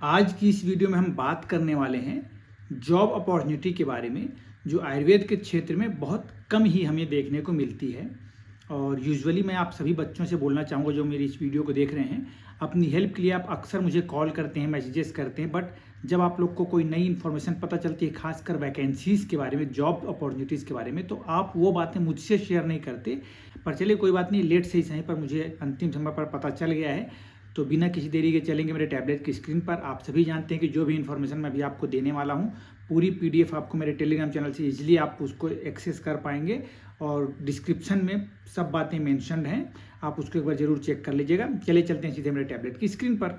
आज की इस वीडियो में हम बात करने वाले हैं जॉब अपॉर्चुनिटी के बारे में, जो आयुर्वेद के क्षेत्र में बहुत कम ही हमें देखने को मिलती है। और यूजुअली मैं आप सभी बच्चों से बोलना चाहूँगा जो मेरी इस वीडियो को देख रहे हैं, अपनी हेल्प के लिए आप अक्सर मुझे कॉल करते हैं, मैसेजेस करते हैं, बट जब आप लोग को कोई नई इन्फॉर्मेशन पता चलती है, खासकर वैकेंसीज़ के बारे में, जॉब अपॉर्चुनिटीज़ के बारे में, तो आप वो बातें मुझसे शेयर नहीं करते। पर चलिए कोई बात नहीं, लेट से ही सही, पर मुझे अंतिम समय पर पता चल गया है। तो बिना किसी देरी के चलेंगे मेरे टैबलेट की स्क्रीन पर। आप सभी जानते हैं कि जो भी इन्फॉर्मेशन मैं अभी आपको देने वाला हूँ, पूरी पीडीएफ आपको मेरे टेलीग्राम चैनल से इजीली आप उसको एक्सेस कर पाएंगे, और डिस्क्रिप्शन में सब बातें मेंशन्ड हैं, आप उसको एक बार जरूर चेक कर लीजिएगा। चलिए चलते हैं सीधे मेरे टैबलेट की स्क्रीन पर।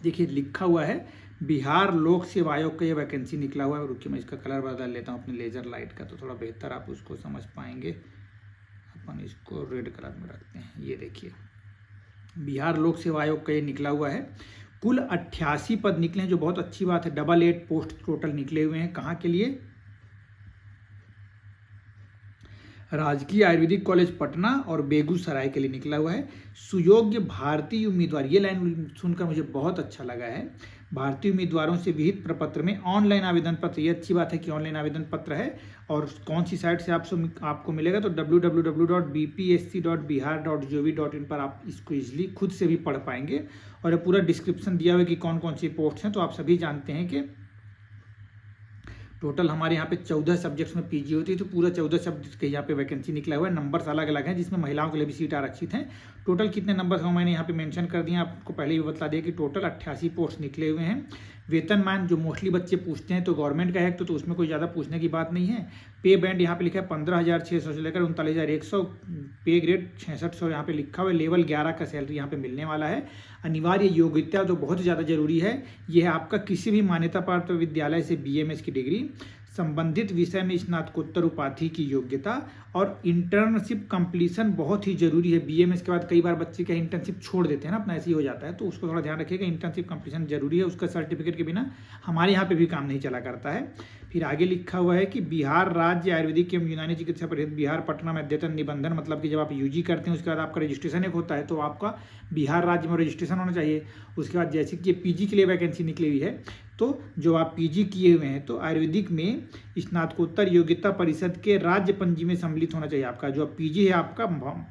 देखिए लिखा हुआ है बिहार लोक सेवा आयोग का ये वैकेंसी निकला हुआ है। रुकिए मैं इसका कलर बदल लेता हूँ अपने लेजर लाइट का, तो थोड़ा बेहतर आप उसको समझ पाएंगे। अपन इसको रेड कलर में रखते हैं। ये देखिए बिहार लोक सेवा आयोग का ये निकला हुआ है। कुल 88 पद निकले हैं, जो बहुत अच्छी बात है। 88 पोस्ट टोटल निकले हुए हैं। कहाँ के लिए? राजकीय आयुर्वेदिक कॉलेज पटना और बेगूसराय के लिए निकला हुआ है। सुयोग्य भारतीय उम्मीदवार, ये लाइन सुनकर मुझे बहुत अच्छा लगा है। भारतीय उम्मीदवारों से विहित प्रपत्र में ऑनलाइन आवेदन पत्र, ये अच्छी बात है कि ऑनलाइन आवेदन पत्र है। और कौन सी साइट से आपको मिलेगा? तो www.bpsc.bihar.gov.in पर आप इसको इजीली खुद से भी पढ़ पाएंगे। और ये पूरा डिस्क्रिप्शन दिया हुआ है कि कौन कौन सी पोस्ट हैं। तो आप सभी जानते हैं कि टोटल हमारे यहाँ पे 14 सब्जेक्ट्स में पीजी होती है, तो पूरा 14 सब्जेक्ट के यहाँ पे वैकेंसी निकला हुआ है। नंबर्स अलग अलग हैं, जिसमें महिलाओं के लिए भी सीट आरक्षित हैं। टोटल कितने नंबर हैं मैंने यहाँ पे मेंशन कर दिया, आपको पहले ही बता दिया कि टोटल 88 पोस्ट निकले हुए हैं। वेतनमान जो मोस्टली बच्चे पूछते हैं, तो गवर्नमेंट का है तो उसमें कोई ज़्यादा पूछने की बात नहीं है। पे बैंड यहाँ पे लिखा है 15,600 से लेकर 39,100। पे ग्रेड 6600 यहाँ पे लिखा हुआ है। लेवल 11 का सैलरी यहाँ पे मिलने वाला है। अनिवार्य योग्यता जो बहुत ज़्यादा जरूरी है, यह है आपका किसी भी मान्यता प्राप्त विद्यालय से बीएमएस की डिग्री, संबंधित विषय में स्नातकोत्तर उपाधि की योग्यता, और इंटर्नशिप कंप्लीशन बहुत ही जरूरी है। बीएमएस के बाद कई बार बच्चे क्या इंटर्नशिप छोड़ देते हैं ना, अपना ऐसे ही हो जाता है, तो उसको थोड़ा ध्यान रखिएगा। इंटर्नशिप कंप्लीशन जरूरी है, उसका सर्टिफिकेट के बिना हमारे यहाँ पे भी काम नहीं चला करता है। फिर आगे लिखा हुआ है कि बिहार राज्य आयुर्वेदिक एवं यूनानी चिकित्सा परिषद बिहार पटना में अद्यतन निबंधन, मतलब कि जब आप यूजी करते हैं उसके बाद आपका रजिस्ट्रेशन एक होता है, तो आपका बिहार राज्य में रजिस्ट्रेशन होना चाहिए। उसके बाद जैसे कि पीजी के लिए वैकेंसी निकली हुई है, तो जो आप पीजी किए हुए हैं, तो आयुर्वेदिक में स्नातकोत्तर योग्यता परिषद के राज्य पंजी में सम्मिलित होना चाहिए आपका। जो पीजी है आपका,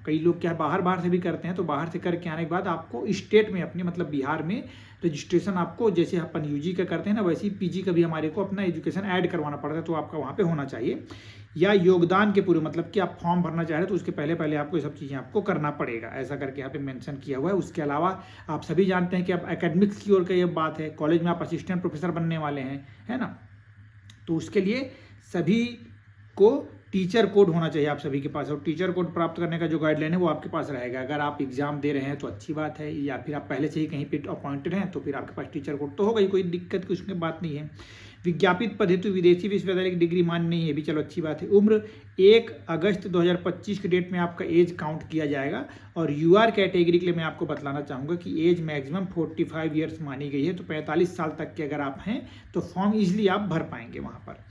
कई लोग क्या बाहर से भी करते हैं, तो बाहर से करके आने के बाद आपको स्टेट में अपने, मतलब बिहार में रजिस्ट्रेशन आपको, जैसे अपन यूजी का करते हैं ना, वैसे ही पीजी का भी हमारे को अपना एजुकेशन ऐड करवाना पड़ता है, तो आपका वहाँ पे होना चाहिए। या योगदान के पूर्व, मतलब कि आप फॉर्म भरना चाह रहे हैं तो उसके पहले आपको ये सब चीज़ें आपको करना पड़ेगा, ऐसा करके यहाँ पे मेंशन किया हुआ है। उसके अलावा आप सभी जानते हैं कि अब एकेडमिक्स की ओर का ये बात है, कॉलेज में आप असिस्टेंट प्रोफेसर बनने वाले हैं, है ना, तो उसके लिए सभी को टीचर कोड होना चाहिए आप सभी के पास। और टीचर कोड प्राप्त करने का जो गाइडलाइन है वो आपके पास रहेगा। अगर आप एग्जाम दे रहे हैं तो अच्छी बात है, या फिर आप पहले से ही कहीं पे अपॉइंटेड हैं तो फिर आपके पास टीचर कोड तो होगा ही, कोई दिक्कत की उसमें बात नहीं है। विज्ञापित पद हेतु विदेशी विश्वविद्यालय की डिग्री मान्य नहीं है, भी चलो अच्छी बात है। उम्र 1 अगस्त 2025 के डेट में आपका एज काउंट किया जाएगा। और यूआर कैटेगरी के लिए मैं आपको बतलाना चाहूँगा कि एज मैक्सिमम 45 ईयर्स मानी गई है, तो 45 साल तक के अगर आप हैं तो फॉर्म इजिली आप भर पाएंगे वहाँ पर।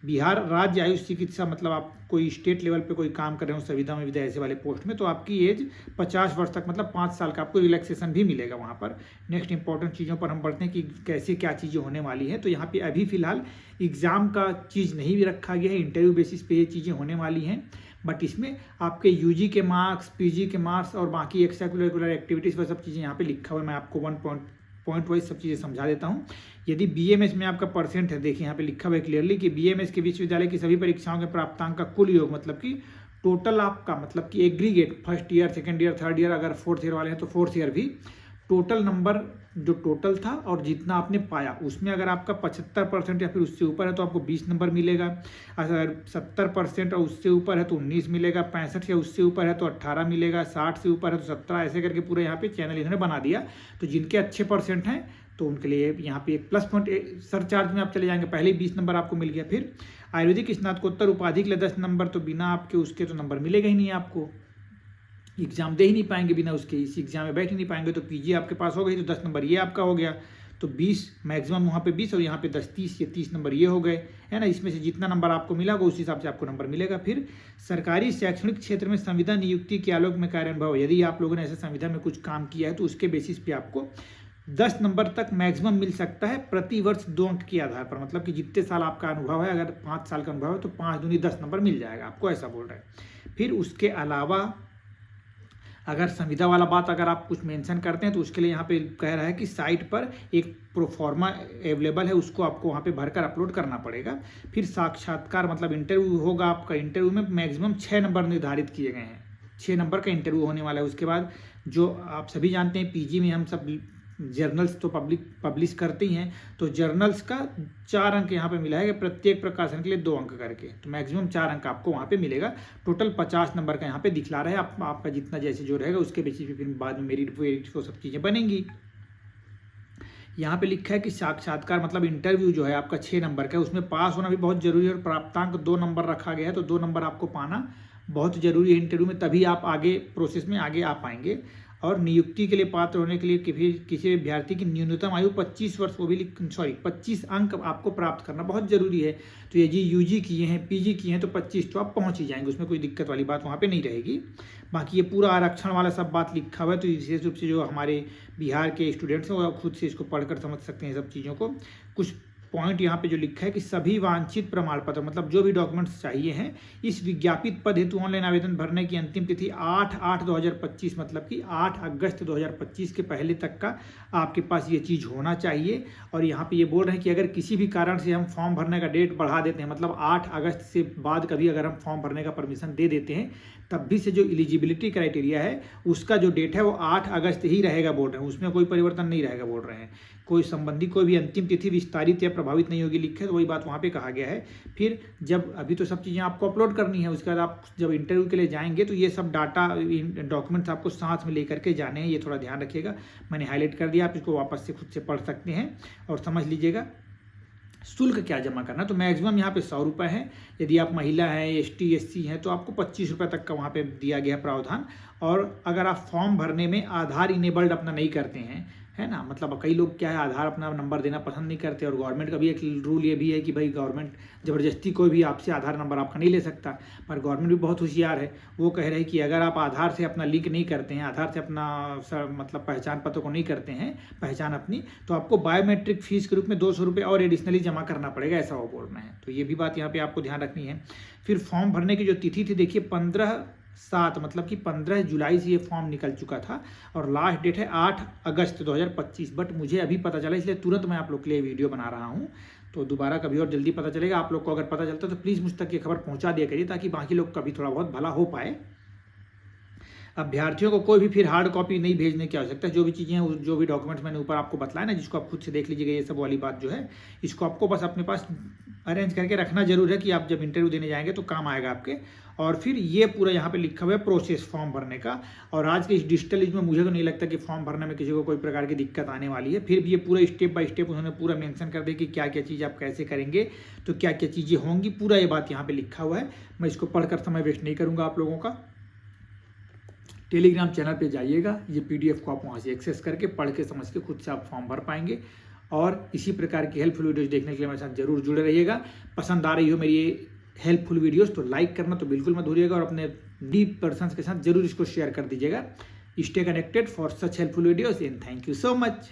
बिहार राज्य आयुष चिकित्सा, मतलब आप कोई स्टेट लेवल पे कोई काम कर रहे हो संविदा में विद्या ऐसे वाले पोस्ट में, तो आपकी एज 50 वर्ष तक, मतलब 5 साल का आपको रिलैक्सेशन भी मिलेगा वहाँ पर। नेक्स्ट इंपॉर्टेंट चीज़ों पर हम बढ़ते हैं कि कैसे क्या चीज़ें होने वाली हैं। तो यहाँ पे अभी फिलहाल एग्जाम का चीज़ नहीं भी रखा गया है, इंटरव्यू बेसिस पे ये चीज़ें होने वाली हैं। बट इसमें आपके यूजी के मार्क्स, पीजी के मार्क्स और बाकी एक्स्ट्रा करिकुलर एक्टिविटीज़ वह सब चीज़ें यहाँ पे लिखा हुआ है। मैं आपको पॉइंट वाइज सब चीज़ें समझा देता हूँ। यदि बीएमएस में आपका परसेंट है, देखिए यहाँ पे लिखा हुआ है क्लियरली कि बीएमएस के विश्वविद्यालय की सभी परीक्षाओं के प्राप्तांक का कुल योग, मतलब कि टोटल आपका, मतलब कि aggregate first year, second year, third year, अगर फोर्थ ईयर वाले हैं तो फोर्थ ईयर भी, टोटल नंबर जो टोटल था और जितना आपने पाया उसमें अगर आपका 75% या फिर उससे ऊपर है तो आपको 20 नंबर मिलेगा। अगर 70% और उससे ऊपर है तो 19 मिलेगा, 65 या उससे ऊपर है तो 18 मिलेगा, 60 से ऊपर है तो 17, ऐसे करके पूरे यहाँ पे चैनल इन्होंने बना दिया। तो जिनके अच्छे परसेंट हैं तो उनके लिए यहाँ पे एक प्लस पॉइंट सरचार्ज में आप चले जाएंगे, पहले ही 20 नंबर आपको मिल गया। फिर आयुर्वेदिक स्नातकोत्तर उपाधि के लिए 10 नंबर, तो बिना आपके उसके तो नंबर मिलेगा ही नहीं, आपको एग्जाम दे ही नहीं पाएंगे बिना उसके, इस एग्जाम में बैठ ही नहीं पाएंगे। तो पीजी आपके पास हो गई तो 10 नंबर ये आपका हो गया, तो 20 मैक्सिमम वहाँ पे 20 और यहाँ पे 10, 30 या 30 नंबर ये हो गए, है ना। इसमें से जितना नंबर आपको मिला होगा उस हिसाब से आपको नंबर मिलेगा। फिर सरकारी शैक्षणिक क्षेत्र में संविदा नियुक्ति के आलोक में कार्यानुभव, यदि आप लोगों ने ऐसे संविदा में कुछ काम किया है तो उसके बेसिस पे आपको 10 नंबर तक मैक्सिमम मिल सकता है प्रति वर्ष 2 अंक के आधार पर, मतलब कि जितने साल आपका अनुभव है, अगर 5 साल का अनुभव है तो 5 दूनी 10 नंबर मिल जाएगा आपको, ऐसा बोल रहे हैं। फिर उसके अलावा अगर संविदा वाला बात अगर आप कुछ मेंशन करते हैं तो उसके लिए यहाँ पे कह रहा है कि साइट पर एक प्रोफॉर्मा अवेलेबल है, उसको आपको वहाँ पे भरकर अपलोड करना पड़ेगा। फिर साक्षात्कार मतलब इंटरव्यू होगा आपका, इंटरव्यू में मैक्सिमम 6 नंबर निर्धारित किए गए हैं, 6 नंबर का इंटरव्यू होने वाला है। उसके बाद जो आप सभी जानते हैं पीजी में हम सब जर्नल्स तो पब्लिश करते ही हैं, तो जर्नल्स का 4 अंक यहाँ पे मिला है, प्रत्येक प्रकाशन के लिए 2 अंक करके, तो मैक्सिमम 4 अंक आपको वहाँ पे मिलेगा। टोटल 50 नंबर का यहाँ पे दिखला रहा है। आपका जितना जैसे जो रहेगा उसके बेसिस पे फिर बाद में मेरिट वेरिट वो सब चीज़ें बनेंगी। यहाँ पे लिखा है कि साक्षात्कार मतलब इंटरव्यू जो है आपका 6 नंबर का है, उसमें पास होना भी बहुत जरूरी है और प्राप्तांक 2 नंबर रखा गया है, तो 2 नंबर आपको पाना बहुत जरूरी है इंटरव्यू में, तभी आप आगे प्रोसेस में आगे आ पाएंगे। और नियुक्ति के लिए पात्र होने के लिए किसी अभ्यर्थी की न्यूनतम आयु 25 वर्ष, वो भी 25 अंक आपको प्राप्त करना बहुत जरूरी है। तो ये जी यूजी किए हैं, पीजी किए हैं, तो 25 तो आप पहुंच ही जाएंगे, उसमें कोई दिक्कत वाली बात वहाँ पे नहीं रहेगी। बाकी ये पूरा आरक्षण वाला सब बात लिखा हुआ है, तो विशेष रूप से जो हमारे बिहार के स्टूडेंट्स हैं वो खुद से इसको पढ़कर समझ सकते हैं सब चीज़ों को। कुछ पॉइंट यहाँ पे जो लिखा है कि सभी वांछित प्रमाण पत्र मतलब जो भी डॉक्यूमेंट्स चाहिए हैं इस विज्ञापित पद हेतु ऑनलाइन आवेदन भरने की अंतिम तिथि 8/8/2025 मतलब कि 8 अगस्त 2025 के पहले तक का आपके पास ये चीज़ होना चाहिए। और यहाँ पे ये बोल रहे हैं कि अगर किसी भी कारण से हम फॉर्म भरने का डेट बढ़ा देते हैं, मतलब 8 अगस्त से बाद कभी अगर हम फॉर्म भरने का परमिशन दे देते हैं, तब भी से जो एलिजिबिलिटी क्राइटेरिया है उसका जो डेट है वो 8 अगस्त ही रहेगा बोल रहे हैं, उसमें कोई परिवर्तन नहीं रहेगा बोल रहे हैं। कोई संबंधी कोई भी अंतिम तिथि विस्तारित या प्रभावित नहीं होगी लिखे, तो वही बात वहाँ पे कहा गया है। फिर जब अभी तो सब चीज़ें आपको अपलोड करनी है, उसके बाद आप जब इंटरव्यू के लिए जाएंगे तो ये सब डाटा डॉक्यूमेंट्स आपको साथ में लेकर के जाने हैं, ये थोड़ा ध्यान रखिएगा। मैंने हाईलाइट कर दिया, आप इसको वापस से खुद से पढ़ सकते हैं और समझ लीजिएगा। शुल्क क्या जमा करना, तो मैक्सिमम यहाँ पे 100 रुपये है। यदि आप महिला हैं, ST SC हैं तो आपको 25 रुपये तक का वहाँ पे दिया गया प्रावधान। और अगर आप फॉर्म भरने में आधार इनेबल्ड अपना नहीं करते हैं, है ना, मतलब कई लोग क्या है आधार अपना नंबर देना पसंद नहीं करते, और गवर्नमेंट का भी एक रूल ये भी है कि भाई गवर्नमेंट ज़बरदस्ती कोई भी आपसे आधार नंबर आपका नहीं ले सकता। पर गवर्नमेंट भी बहुत होशियार है, वो कह रहे हैं कि अगर आप आधार से अपना लिंक नहीं करते हैं, आधार से अपना मतलब पहचान पत्र को नहीं करते हैं पहचान अपनी, तो आपको बायोमेट्रिक फीस के रूप में 200 रुपये और एडिशनली जमा करना पड़ेगा, ऐसा वो बोल रहे हैं। तो ये भी बात यहाँ पर आपको ध्यान रखनी है। फिर फॉर्म भरने की जो तिथि थी देखिए 15/7 मतलब कि 15 जुलाई से ये फॉर्म निकल चुका था और लास्ट डेट है 8 अगस्त 2025। बट मुझे अभी पता चला, इसलिए तुरंत मैं आप लोग के लिए वीडियो बना रहा हूँ, तो दोबारा कभी और जल्दी पता चलेगा। आप लोग को अगर पता चलता है तो प्लीज़ मुझ तक ये खबर पहुँचा दिया करिए, ताकि बाकी लोग का भी थोड़ा बहुत भला हो पाए। अभ्यर्थियों को कोई भी फिर हार्ड कॉपी नहीं भेजने की आवश्यकता है। जो भी चीज़ें हैं, जो भी डॉक्यूमेंट्स मैंने ऊपर आपको बताया ना, जिसको आप खुद से देख लीजिएगा, ये सब वाली बात जो है इसको आपको बस अपने पास अरेंज करके रखना जरूर है कि आप जब इंटरव्यू देने जाएंगे तो काम आएगा आपके। और फिर ये पूरा यहाँ पे लिखा हुआ है प्रोसेस फॉर्म भरने का। और आज के इस डिजिटल युग में मुझे तो नहीं लगता कि फॉर्म भरने में किसी को कोई प्रकार की दिक्कत आने वाली है। फिर भी ये पूरा स्टेप बाय स्टेप उन्होंने पूरा मेंशन कर दिया कि क्या क्या चीज़ आप कैसे करेंगे, तो क्या क्या चीज़ें होंगी, पूरा ये बात यहाँ पे लिखा हुआ है। मैं इसको पढ़कर समय वेस्ट नहीं करूँगा आप लोगों का। टेलीग्राम चैनल पे जाइएगा, ये PDF को आप वहाँ से एक्सेस करके पढ़ के समझ के खुद से आप फॉर्म भर पाएंगे। और इसी प्रकार की हेल्पफुल वीडियोज़ देखने के लिए मेरे साथ जरूर जुड़े रहिएगा। पसंद आ रही हो मेरी ये हेल्पफुल वीडियोज़ तो लाइक करना तो बिल्कुल मत भूलिएगा, और अपने डीप पर्सन्स के साथ जरूर इसको शेयर कर दीजिएगा। Stay connected for such helpful videos and thank you so much.